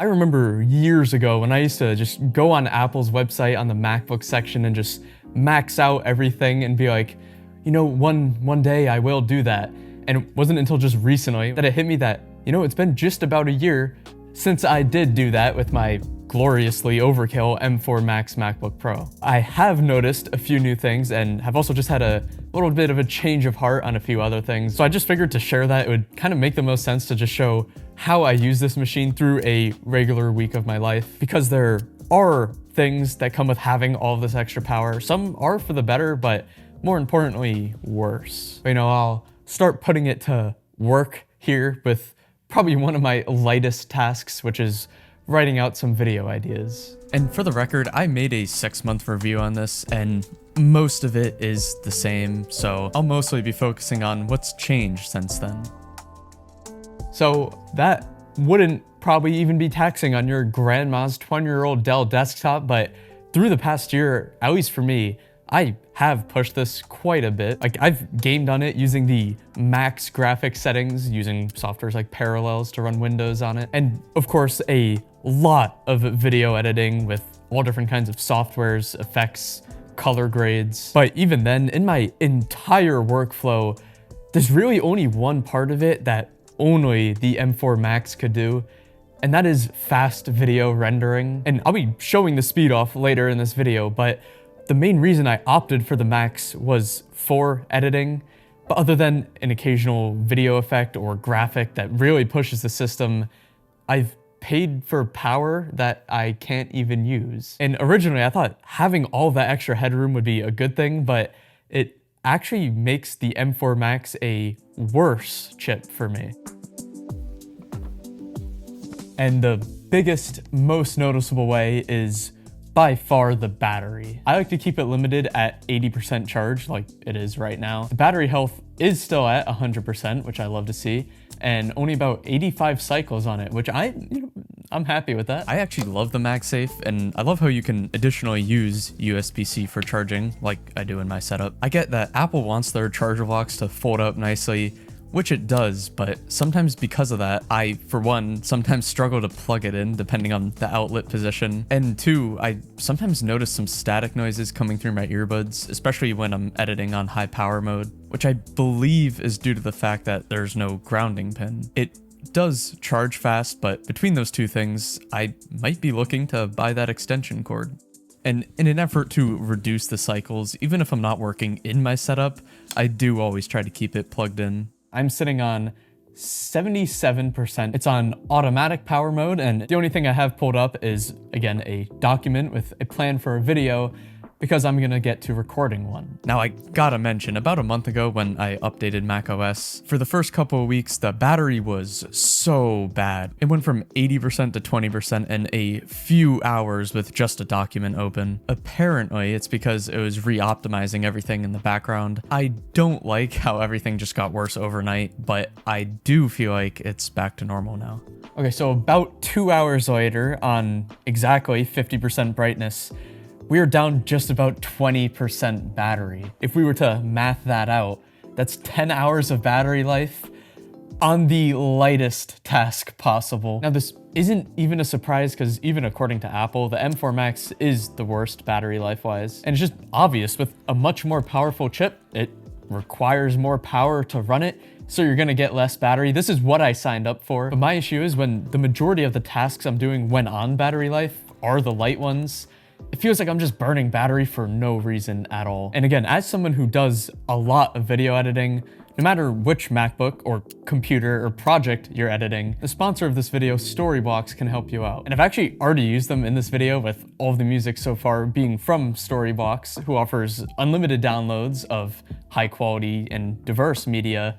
I remember years ago when I used to just go on Apple's website on the MacBook section and just max out everything and be like, you know, one day I will do that. And it wasn't until just recently that it hit me that, you know, it's been just about a year since I did do that with my gloriously overkill M4 Max MacBook Pro. I have noticed a few new things and have also just had a little bit of a change of heart on a few other things. So I just figured to share that it would kind of make the most sense to just show how I use this machine through a regular week of my life, because there are things that come with having all of this extra power. Some are for the better, but more importantly, worse. You know, I'll start putting it to work here with probably one of my lightest tasks, which is writing out some video ideas. And for the record, I made a 6-month review on this, and most of it is the same, so I'll mostly be focusing on what's changed since then. So that wouldn't probably even be taxing on your grandma's 20-year-old Dell desktop, but through the past year, at least for me, I have pushed this quite a bit. Like, I've gamed on it using the max graphics settings, using softwares like Parallels to run Windows on it. And of course, a lot of video editing with all different kinds of softwares, effects, color grades. But even then, in my entire workflow, there's really only one part of it that only the M4 Max could do, and that is fast video rendering. And I'll be showing the speed off later in this video, but the main reason I opted for the Max was for editing, but other than an occasional video effect or graphic that really pushes the system, I've paid for power that I can't even use. And originally I thought having all that extra headroom would be a good thing, but it actually makes the M4 Max a worse chip for me. And the biggest, most noticeable way is by far the battery. I like to keep it limited at 80% charge like it is right now. The battery health is still at 100%, which I love to see, and only about 85 cycles on it, which I'm happy with that. I actually love the MagSafe, and I love how you can additionally use USB-C for charging like I do in my setup. I get that Apple wants their charger blocks to fold up nicely, which it does, but sometimes because of that, I, for one, sometimes struggle to plug it in depending on the outlet position. And two, I sometimes notice some static noises coming through my earbuds, especially when I'm editing on high power mode, which I believe is due to the fact that there's no grounding pin. It does charge fast, but between those two things, I might be looking to buy that extension cord. And in an effort to reduce the cycles, even if I'm not working in my setup, I do always try to keep it plugged in. I'm sitting on 77%. It's on automatic power mode, and the only thing I have pulled up is, again, a document with a plan for a video, because I'm gonna get to recording one. Now, I gotta mention, about a month ago when I updated macOS, for the first couple of weeks, the battery was so bad. It went from 80% to 20% in a few hours with just a document open. Apparently, it's because it was re-optimizing everything in the background. I don't like how everything just got worse overnight, but I do feel like it's back to normal now. Okay, so about 2 hours later, on exactly 50% brightness, we are down just about 20% battery. If we were to math that out, that's 10 hours of battery life on the lightest task possible. Now, this isn't even a surprise, because even according to Apple, the M4 Max is the worst battery life-wise. And it's just obvious. With a much more powerful chip, it requires more power to run it, so you're gonna get less battery. This is what I signed up for. But my issue is when the majority of the tasks I'm doing when on battery life are the light ones, it feels like I'm just burning battery for no reason at all. And again, as someone who does a lot of video editing, no matter which MacBook or computer or project you're editing, the sponsor of this video, Storybox, can help you out. And I've actually already used them in this video, with all of the music so far being from Storybox, who offers unlimited downloads of high quality and diverse media,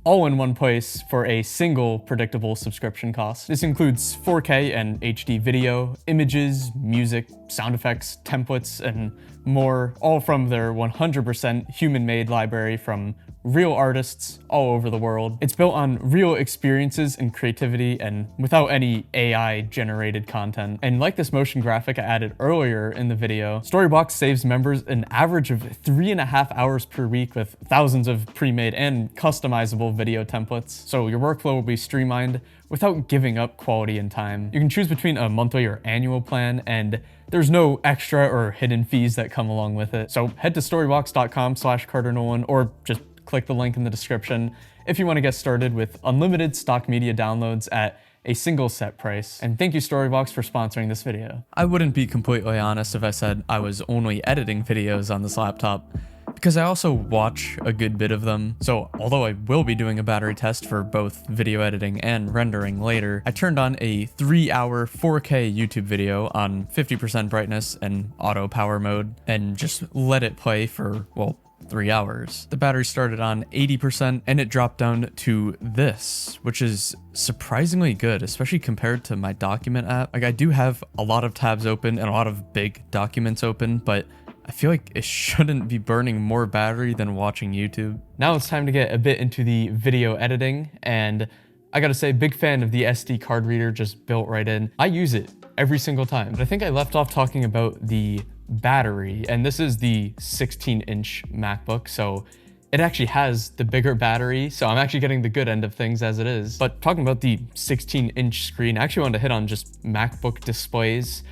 all in one place for a single predictable subscription cost. This includes 4K and HD video, images, music, sound effects, templates, and more, all from their 100% human-made library from real artists all over the world. It's built on real experiences and creativity and without any AI generated content. And like this motion graphic I added earlier in the video, Storybox saves members an average of 3.5 hours per week with thousands of pre-made and customizable video templates. So your workflow will be streamlined without giving up quality and time. You can choose between a monthly or annual plan, and there's no extra or hidden fees that come along with it. So head to storybox.com/CarterNolan or just click the link in the description if you want to get started with unlimited stock media downloads at a single set price. And thank you Storybox for sponsoring this video. I wouldn't be completely honest if I said I was only editing videos on this laptop, because I also watch a good bit of them. So although I will be doing a battery test for both video editing and rendering later, I turned on a 3-hour 4K YouTube video on 50% brightness and auto power mode and just let it play for, well, 3 hours. The battery started on 80% and it dropped down to this, which is surprisingly good, especially compared to my document app. Like, I do have a lot of tabs open and a lot of big documents open, but I feel like it shouldn't be burning more battery than watching YouTube. Now it's time to get a bit into the video editing, and I gotta say, big fan of the SD card reader just built right in. I use it every single time, but I think I left off talking about the battery, and this is the 16-inch MacBook, so it actually has the bigger battery, so I'm actually getting the good end of things as it is. But talking about the 16-inch screen, I actually wanted to hit on just MacBook displays.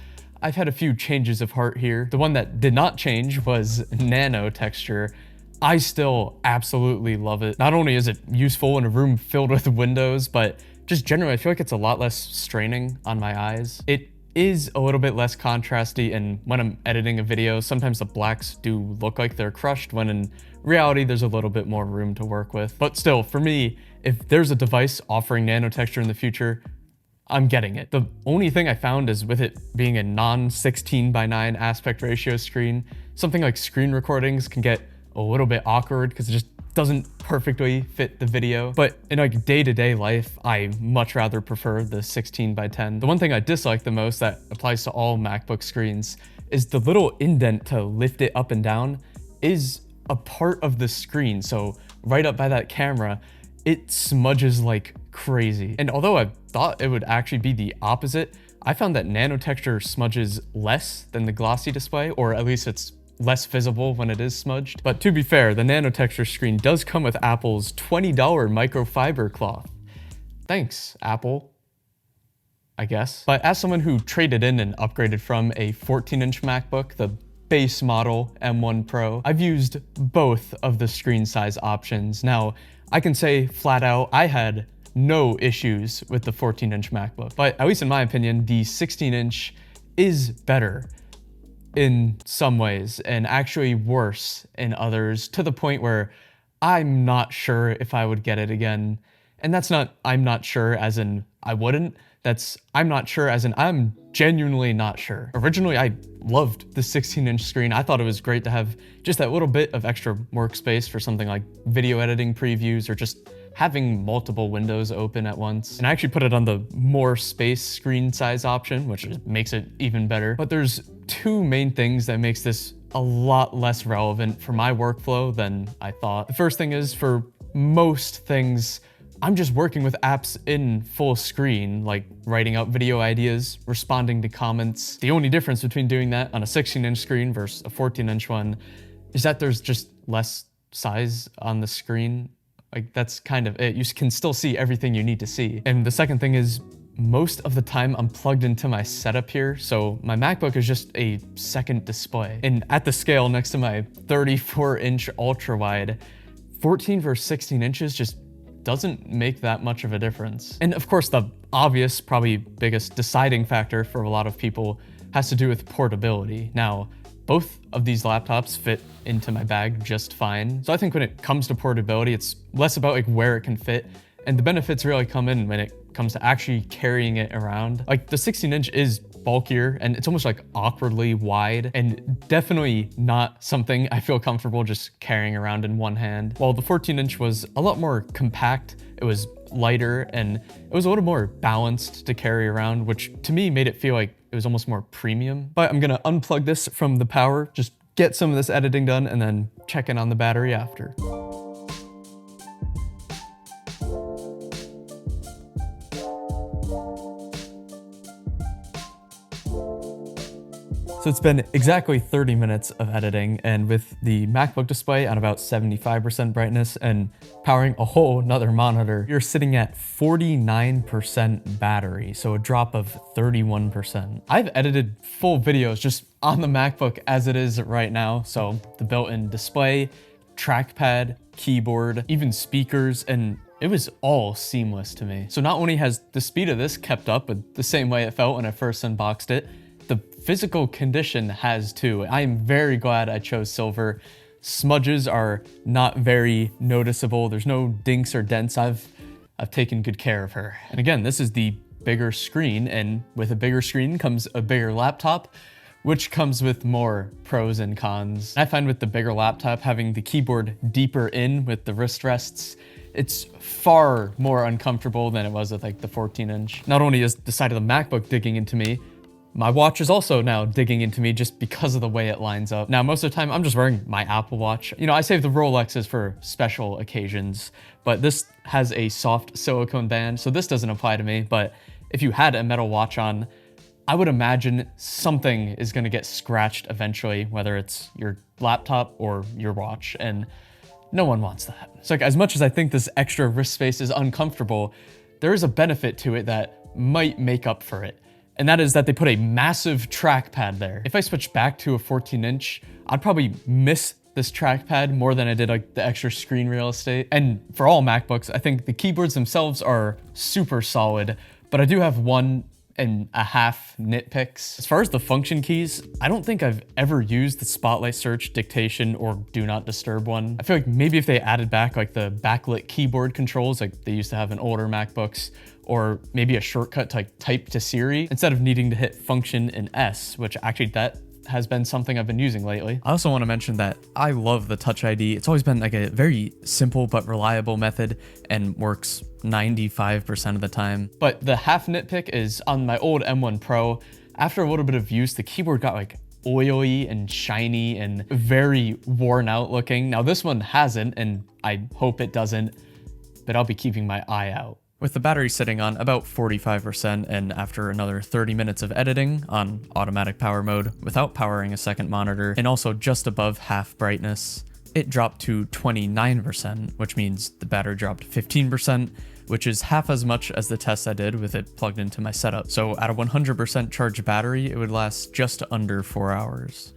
I've had a few changes of heart here. The one that did not change was nano texture. I still absolutely love it. Not only is it useful in a room filled with windows, but just generally, I feel like it's a lot less straining on my eyes. It is a little bit less contrasty, and when I'm editing a video, sometimes the blacks do look like they're crushed, when in reality, there's a little bit more room to work with. But still, for me, if there's a device offering nano texture in the future, I'm getting it. The only thing I found is with it being a non-16:9 aspect ratio screen, something like screen recordings can get a little bit awkward because it just doesn't perfectly fit the video. But in like day-to-day life, I much rather prefer the 16:10. The one thing I dislike the most that applies to all MacBook screens is the little indent to lift it up and down is a part of the screen. So right up by that camera, it smudges like crazy. And although I thought it would actually be the opposite, I found that nano texture smudges less than the glossy display, or at least it's less visible when it is smudged. But to be fair, the nano texture screen does come with Apple's $20 microfiber cloth. Thanks, Apple, I guess. But as someone who traded in and upgraded from a 14-inch MacBook, the base model M1 Pro, I've used both of the screen size options. Now, I can say flat out, I had no issues with the 14-inch MacBook, but at least in my opinion, the 16-inch is better in some ways and actually worse in others, to the point where I'm not sure if I would get it again. And that's not, I'm not sure as in I wouldn't, that's I'm not sure as in I'm genuinely not sure. Originally, I loved the 16-inch screen. I thought it was great to have just that little bit of extra workspace for something like video editing previews or just having multiple windows open at once. And I actually put it on the more space screen size option, which makes it even better. But there's two main things that makes this a lot less relevant for my workflow than I thought. The first thing is, for most things, I'm just working with apps in full screen, like writing out video ideas, responding to comments. The only difference between doing that on a 16-inch screen versus a 14-inch one is that there's just less size on the screen. Like, that's kind of it. You can still see everything you need to see. And the second thing is, most of the time I'm plugged into my setup here, so my MacBook is just a second display. And at the scale next to my 34-inch ultra-wide, 14 versus 16 inches just doesn't make that much of a difference. And of course, the obvious, probably biggest deciding factor for a lot of people has to do with portability. Now, both of these laptops fit into my bag just fine. So I think when it comes to portability, it's less about like where it can fit, and the benefits really come in when it comes to actually carrying it around. Like, the 16-inch is bulkier and it's almost like awkwardly wide, and definitely not something I feel comfortable just carrying around in one hand. While the 14-inch was a lot more compact, it was lighter, and it was a little more balanced to carry around, which to me made it feel like it was almost more premium. But I'm gonna unplug this from the power, just get some of this editing done, and then check in on the battery after. So it's been exactly 30 minutes of editing, and with the MacBook display at about 75% brightness and powering a whole nother monitor, you're sitting at 49% battery, so a drop of 31%. I've edited full videos just on the MacBook as it is right now, so the built-in display, trackpad, keyboard, even speakers, and it was all seamless to me. So not only has the speed of this kept up with the same way it felt when I first unboxed it, the physical condition has too. I am very glad I chose silver. Smudges are not very noticeable. There's no dinks or dents. I've taken good care of her. And again, this is the bigger screen, and with a bigger screen comes a bigger laptop, which comes with more pros and cons. I find with the bigger laptop, having the keyboard deeper in with the wrist rests, it's far more uncomfortable than it was with like the 14-inch. Not only is the side of the MacBook digging into me, my watch is also now digging into me just because of the way it lines up. Now, most of the time, I'm just wearing my Apple Watch. You know, I save the Rolexes for special occasions, but this has a soft silicone band, so this doesn't apply to me. But if you had a metal watch on, I would imagine something is gonna get scratched eventually, whether it's your laptop or your watch, and no one wants that. So like, as much as I think this extra wrist space is uncomfortable, there is a benefit to it that might make up for it. And that is that they put a massive trackpad there. If I switch back to a 14-inch, I'd probably miss this trackpad more than I did like the extra screen real estate. And for all MacBooks, I think the keyboards themselves are super solid, but I do have 1.5 nitpicks. As far as the function keys, I don't think I've ever used the spotlight search, dictation, or do not disturb one. I feel like maybe if they added back like the backlit keyboard controls like they used to have in older MacBooks, or maybe a shortcut to like type to Siri instead of needing to hit function and S, which actually that has been something I've been using lately. I also want to mention that I love the Touch ID. It's always been like a very simple but reliable method and works 95% of the time. But the half nitpick is on my old M1 Pro. After a little bit of use, the keyboard got like oily and shiny and very worn out looking. Now this one hasn't, and I hope it doesn't, but I'll be keeping my eye out. With the battery sitting on about 45%, and after another 30 minutes of editing on automatic power mode without powering a second monitor, and also just above half brightness, it dropped to 29%, which means the battery dropped 15%, which is half as much as the test I did with it plugged into my setup. So at a 100% charged battery, it would last just under 4 hours.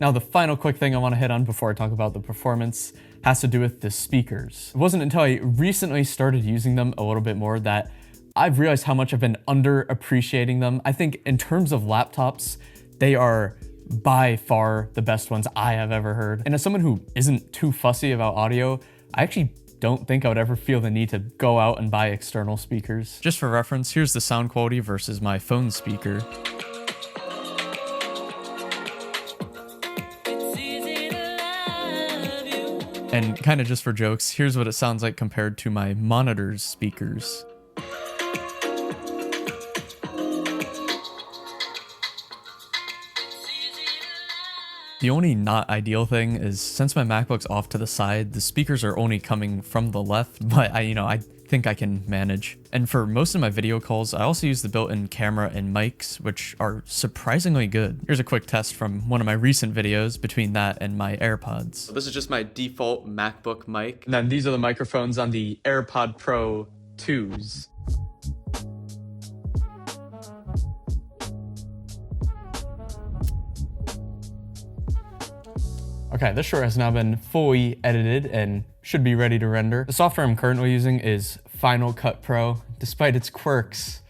Now, the final quick thing I want to hit on before I talk about the performance has to do with the speakers. It wasn't until I recently started using them a little bit more that I've realized how much I've been underappreciating them. I think in terms of laptops, they are by far the best ones I have ever heard. And as someone who isn't too fussy about audio, I actually don't think I would ever feel the need to go out and buy external speakers. Just for reference, here's the sound quality versus my phone speaker. And kind of just for jokes, here's what it sounds like compared to my monitor's speakers. The only not ideal thing is since my MacBook's off to the side, the speakers are only coming from the left, but I think I can manage. And for most of my video calls, I also use the built-in camera and mics, which are surprisingly good. Here's a quick test from one of my recent videos between that and my AirPods. So this is just my default MacBook mic. And then these are the microphones on the AirPod Pro 2s. Okay, this short has now been fully edited and should be ready to render. The software I'm currently using is Final Cut Pro. Despite its quirks,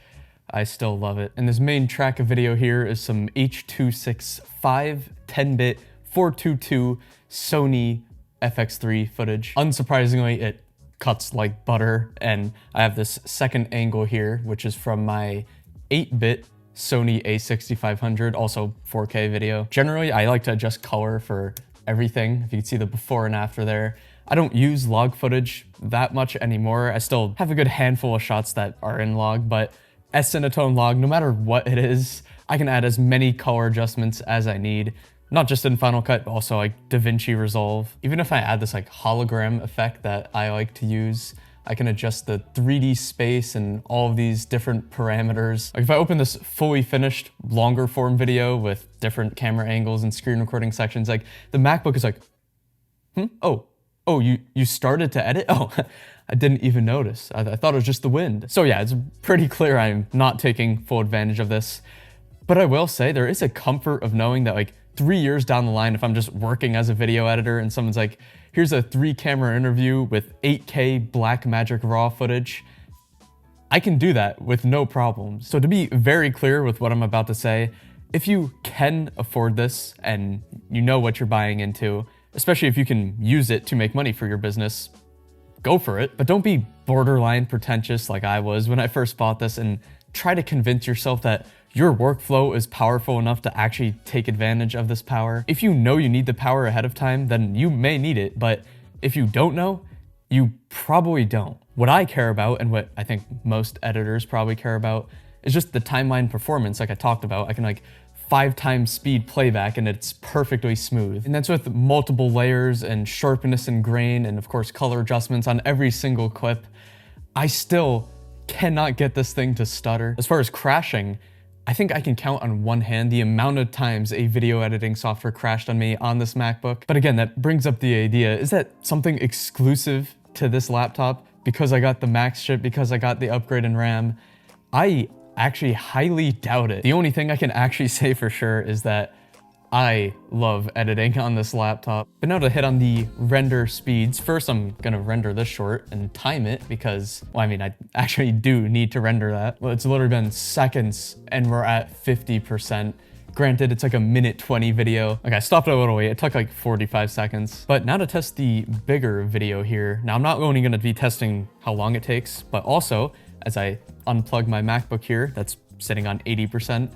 I still love it. And this main track of video here is some H.265 10-bit 422 Sony FX3 footage. Unsurprisingly, it cuts like butter. And I have this second angle here, which is from my 8-bit Sony A6500, also 4K video. Generally, I like to adjust color for everything. If you can see the before and after there. I don't use log footage that much anymore. I still have a good handful of shots that are in log, but S-Cinetone log, no matter what it is, I can add as many color adjustments as I need. Not just in Final Cut, but also like DaVinci Resolve. Even if I add this like hologram effect that I like to use, I can adjust the 3D space and all of these different parameters. Like if I open this fully finished, longer form video with different camera angles and screen recording sections, like the MacBook is like, oh, you started to edit? Oh, I didn't even notice. I thought it was just the wind. So yeah, it's pretty clear I'm not taking full advantage of this. But I will say there is a comfort of knowing that like 3 years down the line, if I'm just working as a video editor and someone's like, here's a 3-camera interview with 8K Blackmagic RAW footage, I can do that with no problems. So to be very clear with what I'm about to say, if you can afford this and you know what you're buying into, especially if you can use it to make money for your business, go for it. But don't be borderline pretentious like I was when I first bought this and try to convince yourself that your workflow is powerful enough to actually take advantage of this power. If you know you need the power ahead of time, then you may need it, but if you don't know, you probably don't. What I care about, and what I think most editors probably care about, is just the timeline performance like I talked about. I can like 5 times speed playback and it's perfectly smooth. And that's with multiple layers and sharpness and grain and of course color adjustments on every single clip. I still cannot get this thing to stutter. As far as crashing, I think I can count on one hand the amount of times a video editing software crashed on me on this MacBook. But again, that brings up the idea, is that something exclusive to this laptop because I got the Max chip, because I got the upgrade in RAM? I actually highly doubt it. The only thing I can actually say for sure is that I love editing on this laptop. But now to hit on the render speeds. First, I'm gonna render this short and time it because, well, I mean, I actually do need to render that. Well, it's literally been seconds and we're at 50%. Granted, it's like a minute 20 video. Like I stopped it a little late, it took like 45 seconds. But now to test the bigger video here. Now I'm not only gonna be testing how long it takes, but also as I unplug my MacBook here, that's sitting on 80%,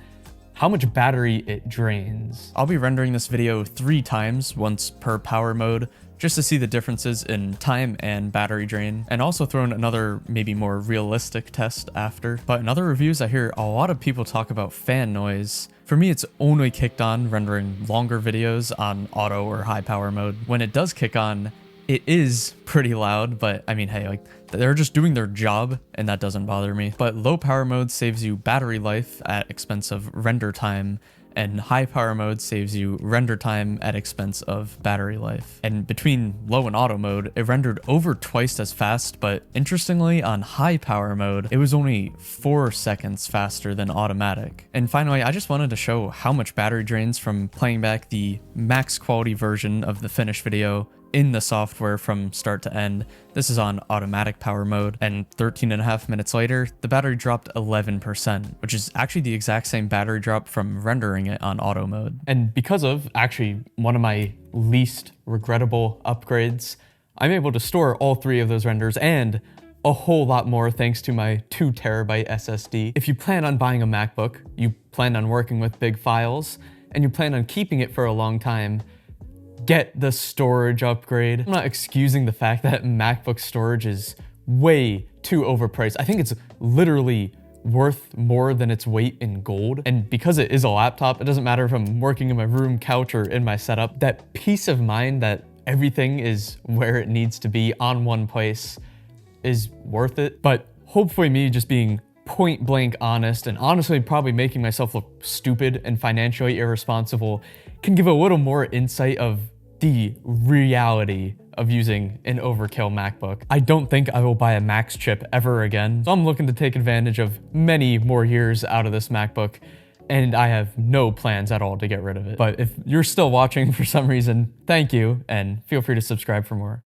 how much battery it drains. I'll be rendering this video 3 times, once per power mode, just to see the differences in time and battery drain, and also throw in another maybe more realistic test after. But in other reviews, I hear a lot of people talk about fan noise. For me, it's only kicked on rendering longer videos on auto or high power mode. When it does kick on, it is pretty loud, but I mean, hey, like they're just doing their job and that doesn't bother me. But low power mode saves you battery life at expense of render time, and high power mode saves you render time at expense of battery life. And between low and auto mode, it rendered over twice as fast, but interestingly on high power mode, it was only 4 seconds faster than automatic. And finally, I just wanted to show how much battery drains from playing back the max quality version of the finished video in the software from start to end. This is on automatic power mode, and 13.5 minutes later, the battery dropped 11%, which is actually the exact same battery drop from rendering it on auto mode. And because of actually one of my least regrettable upgrades, I'm able to store all 3 of those renders and a whole lot more thanks to my 2 terabyte SSD. If you plan on buying a MacBook, you plan on working with big files, and you plan on keeping it for a long time, get the storage upgrade. I'm not excusing the fact that MacBook storage is way too overpriced. I think it's literally worth more than its weight in gold. And because it is a laptop, it doesn't matter if I'm working in my room, couch, or in my setup. That peace of mind that everything is where it needs to be on one place is worth it. But hopefully me just being point blank honest, and honestly probably making myself look stupid and financially irresponsible, can give a little more insight of the reality of using an Overkill MacBook. I don't think I will buy a Max chip ever again, so I'm looking to take advantage of many more years out of this MacBook, and I have no plans at all to get rid of it. But if you're still watching for some reason, thank you, and feel free to subscribe for more.